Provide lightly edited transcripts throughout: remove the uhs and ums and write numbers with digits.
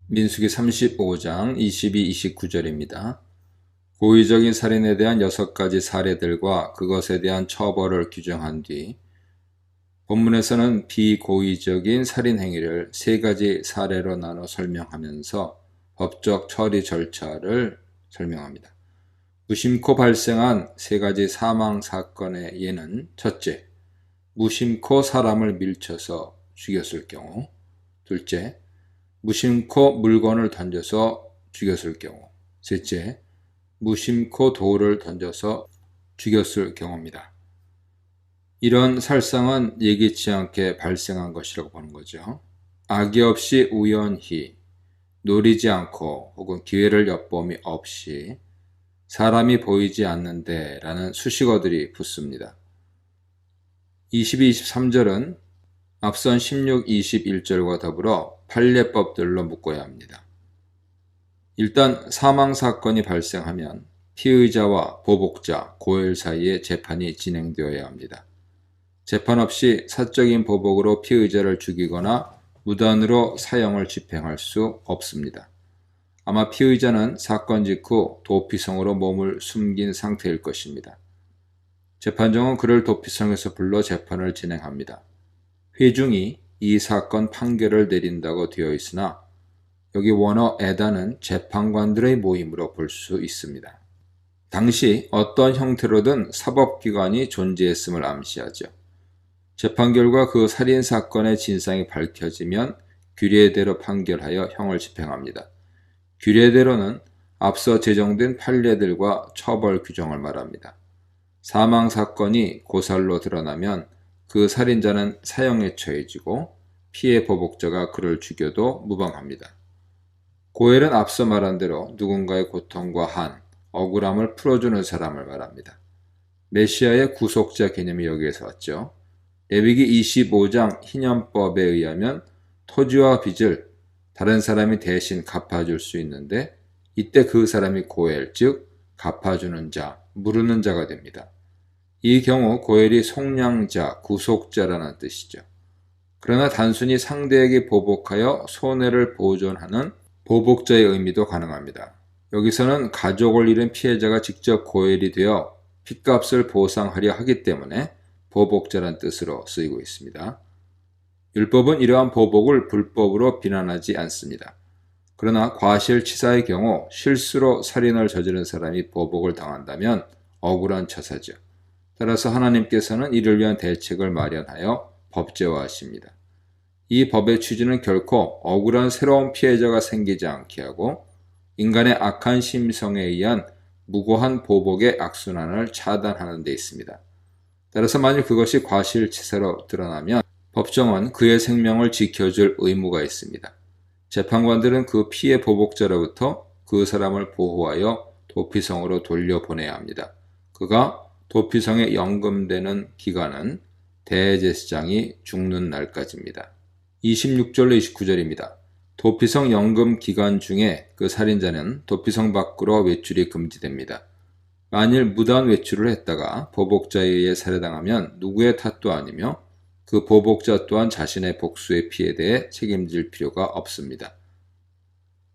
민수기 35장 22, 29절입니다. 고의적인 살인에 대한 6가지 사례들과 그것에 대한 처벌을 규정한 뒤 본문에서는 비고의적인 살인 행위를 3가지 사례로 나눠 설명하면서 법적 처리 절차를 설명합니다. 무심코 발생한 3가지 사망 사건의 예는 첫째, 무심코 사람을 밀쳐서 죽였을 경우, 둘째, 무심코 물건을 던져서 죽였을 경우, 셋째, 무심코 돌을 던져서 죽였을 경우입니다. 이런 살상은 예기치 않게 발생한 것이라고 보는 거죠. 악의 없이 우연히, 노리지 않고 혹은 기회를 엿봄이 없이 사람이 보이지 않는데 라는 수식어들이 붙습니다. 22, 23절은 앞선 16, 21절과 더불어 판례법들로 묶어야 합니다. 일단 사망사건이 발생하면 피의자와 보복자, 고엘 사이에 재판이 진행되어야 합니다. 재판 없이 사적인 보복으로 피의자를 죽이거나 무단으로 사형을 집행할 수 없습니다. 아마 피의자는 사건 직후 도피성으로 몸을 숨긴 상태일 것입니다. 재판정은 그를 도피성에서 불러 재판을 진행합니다. 회중이 이 사건 판결을 내린다고 되어 있으나 여기 원어 에다는 재판관들의 모임으로 볼 수 있습니다. 당시 어떤 형태로든 사법기관이 존재했음을 암시하죠. 재판 결과 그 살인사건의 진상이 밝혀지면 규례대로 판결하여 형을 집행합니다. 규례대로는 앞서 제정된 판례들과 처벌 규정을 말합니다. 사망사건이 고살로 드러나면 그 살인자는 사형에 처해지고 피해 보복자가 그를 죽여도 무방합니다. 고엘은 앞서 말한 대로 누군가의 고통과 한, 억울함을 풀어주는 사람을 말합니다. 메시아의 구속자 개념이 여기에서 왔죠. 레위기 25장 희년법에 의하면 토지와 빚을 다른 사람이 대신 갚아줄 수 있는데 이때 그 사람이 고엘, 즉 갚아주는 자, 물으는 자가 됩니다. 이 경우 고엘이 속량자, 구속자라는 뜻이죠. 그러나 단순히 상대에게 보복하여 손해를 보존하는 보복자의 의미도 가능합니다. 여기서는 가족을 잃은 피해자가 직접 고엘이 되어 핏값을 보상하려 하기 때문에 보복자란 뜻으로 쓰이고 있습니다. 율법은 이러한 보복을 불법으로 비난하지 않습니다. 그러나 과실치사의 경우 실수로 살인을 저지른 사람이 보복을 당한다면 억울한 처사죠. 따라서 하나님께서는 이를 위한 대책을 마련하여 법제화하십니다. 이 법의 취지는 결코 억울한 새로운 피해자가 생기지 않게 하고 인간의 악한 심성에 의한 무고한 보복의 악순환을 차단하는 데 있습니다. 따라서 만일 그것이 과실치사로 드러나면 법정은 그의 생명을 지켜줄 의무가 있습니다. 재판관들은 그 피해 보복자로부터 그 사람을 보호하여 도피성으로 돌려보내야 합니다. 그가 도피성에 연금되는 기간은 대제사장이 죽는 날까지입니다. 26절로 29절입니다. 도피성 연금 기간 중에 그 살인자는 도피성 밖으로 외출이 금지됩니다. 만일 무단 외출을 했다가 보복자에 의해 살해당하면 누구의 탓도 아니며 그 보복자 또한 자신의 복수의 피해에 대해 책임질 필요가 없습니다.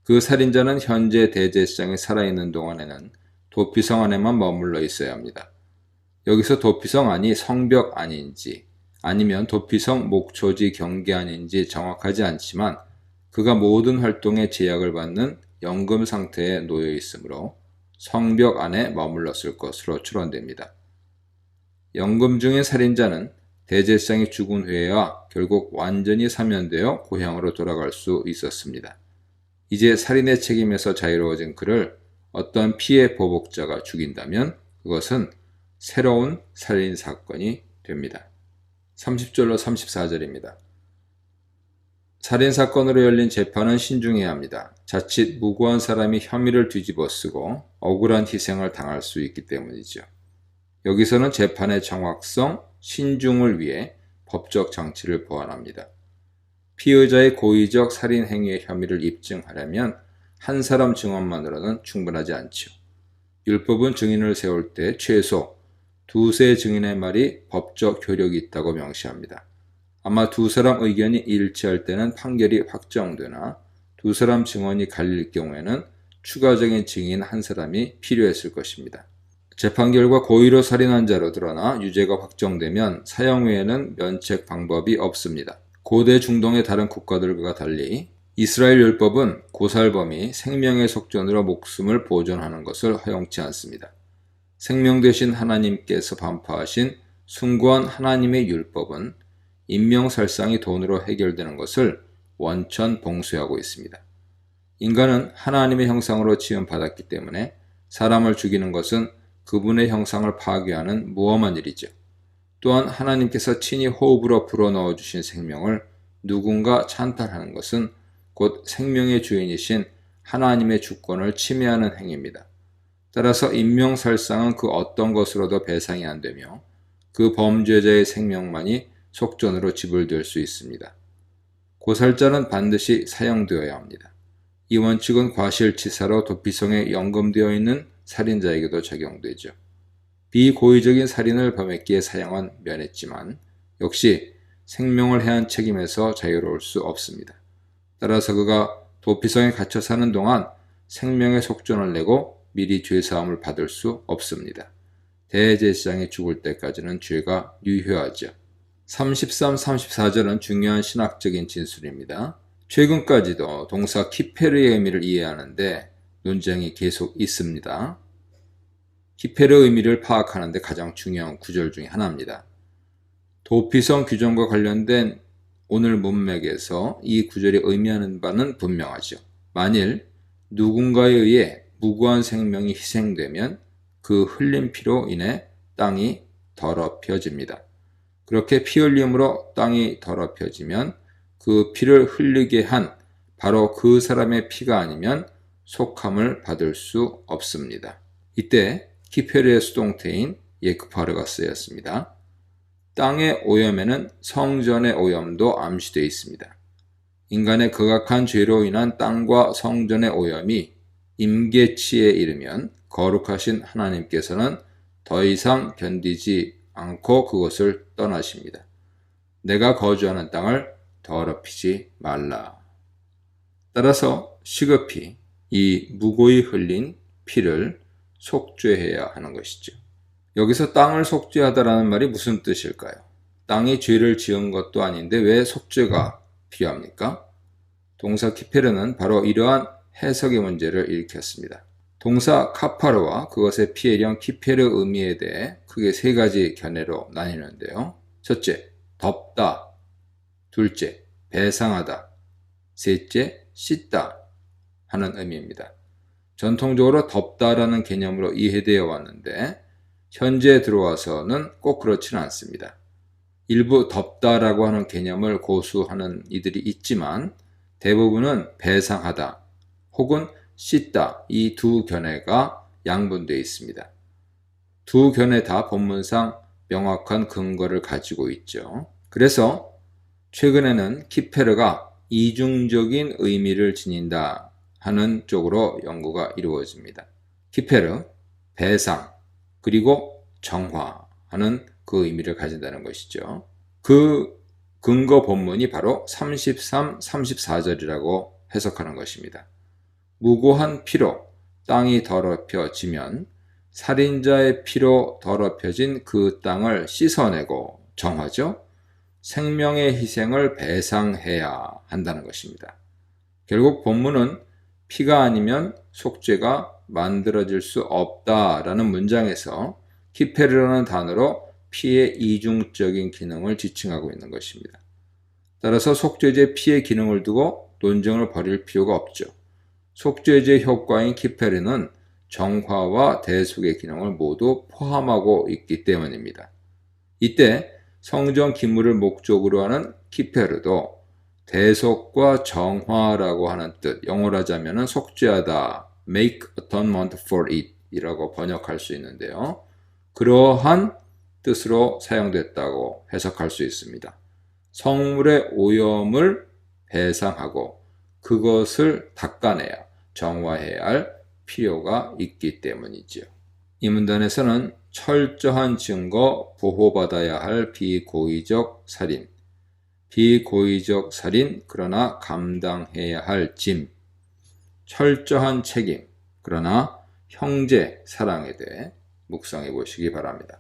그 살인자는 현재 대제사장이 살아있는 동안에는 도피성 안에만 머물러 있어야 합니다. 여기서 도피성 안이 성벽 안인지 아니면 도피성 목초지 경계 안인지 정확하지 않지만 그가 모든 활동에 제약을 받는 연금 상태에 놓여 있으므로 성벽 안에 머물렀을 것으로 추론됩니다. 연금 중인 살인자는 대제사장이 죽은 후에야 결국 완전히 사면되어 고향으로 돌아갈 수 있었습니다. 이제 살인의 책임에서 자유로워진 그를 어떤 피해 보복자가 죽인다면 그것은 새로운 살인 사건이 됩니다. 30절로 34절입니다. 살인사건으로 열린 재판은 신중해야 합니다. 자칫 무고한 사람이 혐의를 뒤집어 쓰고 억울한 희생을 당할 수 있기 때문이죠. 여기서는 재판의 정확성, 신중을 위해 법적 장치를 보완합니다. 피의자의 고의적 살인 행위의 혐의를 입증하려면 한 사람 증언만으로는 충분하지 않죠. 율법은 증인을 세울 때 최소 두세 증인의 말이 법적 효력이 있다고 명시합니다. 아마 두 사람 의견이 일치할 때는 판결이 확정되나 두 사람 증언이 갈릴 경우에는 추가적인 증인 한 사람이 필요했을 것입니다. 재판 결과 고의로 살인한 자로 드러나 유죄가 확정되면 사형 외에는 면책 방법이 없습니다. 고대 중동의 다른 국가들과 달리 이스라엘 율법은 고살범이 생명의 속전으로 목숨을 보존하는 것을 허용치 않습니다. 생명 되신 하나님께서 반포하신 숭고한 하나님의 율법은 인명살상이 돈으로 해결되는 것을 원천 봉쇄하고 있습니다. 인간은 하나님의 형상으로 지음받았기 때문에 사람을 죽이는 것은 그분의 형상을 파괴하는 무엄한 일이죠. 또한 하나님께서 친히 호흡으로 불어넣어 주신 생명을 누군가 찬탈하는 것은 곧 생명의 주인이신 하나님의 주권을 침해하는 행위입니다. 따라서 인명살상은 그 어떤 것으로도 배상이 안 되며 그 범죄자의 생명만이 속전으로 지불될 수 있습니다. 고살자는 반드시 사형되어야 합니다. 이 원칙은 과실치사로 도피성에 연금되어 있는 살인자에게도 적용되죠. 비고의적인 살인을 범했기에 사형은 면했지만 역시 생명을 해한 책임에서 자유로울 수 없습니다. 따라서 그가 도피성에 갇혀 사는 동안 생명의 속전을 내고 미리 죄사함을 받을 수 없습니다. 대제사장이 죽을 때까지는 죄가 유효하죠. 33, 34절은 중요한 신학적인 진술입니다. 최근까지도 동사 키페르의 의미를 이해하는데 논쟁이 계속 있습니다. 키페르의 의미를 파악하는 데 가장 중요한 구절 중에 하나입니다. 도피성 규정과 관련된 오늘 문맥에서 이 구절이 의미하는 바는 분명하죠. 만일 누군가에 의해 무고한 생명이 희생되면 그 흘린 피로 인해 땅이 더럽혀집니다. 그렇게 피 흘림으로 땅이 더럽혀지면 그 피를 흘리게 한 바로 그 사람의 피가 아니면 속함을 받을 수 없습니다. 이때 키페르의 수동태인 예크파르가 쓰였습니다. 땅의 오염에는 성전의 오염도 암시되어 있습니다. 인간의 극악한 죄로 인한 땅과 성전의 오염이 임계치에 이르면 거룩하신 하나님께서는 더 이상 견디지 않고 그것을 떠나십니다. 내가 거주하는 땅을 더럽히지 말라. 따라서 시급히 이 무고히 흘린 피를 속죄해야 하는 것이죠. 여기서 땅을 속죄하다라는 말이 무슨 뜻일까요? 땅이 죄를 지은 것도 아닌데 왜 속죄가 필요합니까? 동사 키페르는 바로 이러한 해석의 문제를 일으켰습니다. 동사 카파르와 그것의 피해령 키페르 의미에 대해 크게 세 가지 견해로 나뉘는데요. 첫째, 덮다. 둘째, 배상하다. 셋째, 씻다 하는 의미입니다. 전통적으로 덮다라는 개념으로 이해되어 왔는데 현재 들어와서는 꼭 그렇지는 않습니다. 일부 덮다라고 하는 개념을 고수하는 이들이 있지만 대부분은 배상하다 혹은 씻다 이 두 견해가 양분되어 있습니다. 두 견해 다 본문상 명확한 근거를 가지고 있죠. 그래서 최근에는 키페르가 이중적인 의미를 지닌다 하는 쪽으로 연구가 이루어집니다. 키페르, 배상, 그리고 정화하는 그 의미를 가진다는 것이죠. 그 근거 본문이 바로 33, 34절이라고 해석하는 것입니다. 무고한 피로 땅이 더럽혀지면 살인자의 피로 더럽혀진 그 땅을 씻어내고 정화죠. 생명의 희생을 배상해야 한다는 것입니다. 결국 본문은 피가 아니면 속죄가 만들어질 수 없다라는 문장에서 키페르라는 단어로 피의 이중적인 기능을 지칭하고 있는 것입니다. 따라서 속죄제 피의 기능을 두고 논쟁을 벌일 필요가 없죠. 속죄제 효과인 키페르는 정화와 대속의 기능을 모두 포함하고 있기 때문입니다. 이때 성전 기물을 목적으로 하는 키페르도 대속과 정화라고 하는 뜻, 영어로 하자면 속죄하다, make atonement for it 이라고 번역할 수 있는데요. 그러한 뜻으로 사용됐다고 해석할 수 있습니다. 성물의 오염을 배상하고 그것을 닦아내야 정화해야 할 필요가 있기 때문이지요. 이 문단에서는 철저한 증거 보호받아야 할 비고의적 살인, 비고의적 살인 그러나 감당해야 할 짐, 철저한 책임 그러나 형제 사랑에 대해 묵상해 보시기 바랍니다.